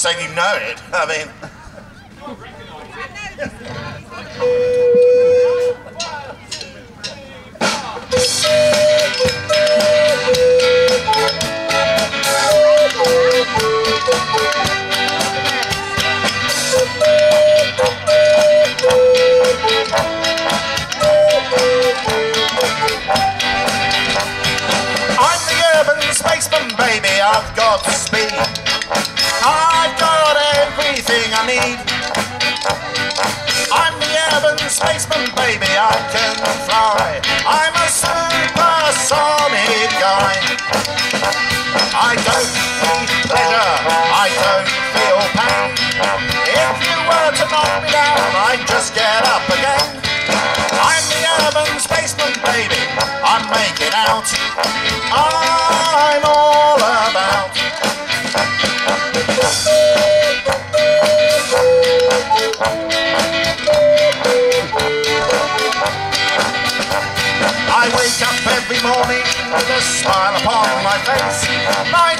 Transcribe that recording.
saying you know it. I mean... I'm the urban spaceman, baby, I've got speed. I've got everything I need. I'm the urban spaceman, baby, I can fly. I'm a supersonic guy. I don't need pleasure, I don't feel pain. If you were to knock me down, I'd just get up again. I'm the urban spaceman, baby, I'm making out. I'm all about. I wake up every morning with a smile upon my face. My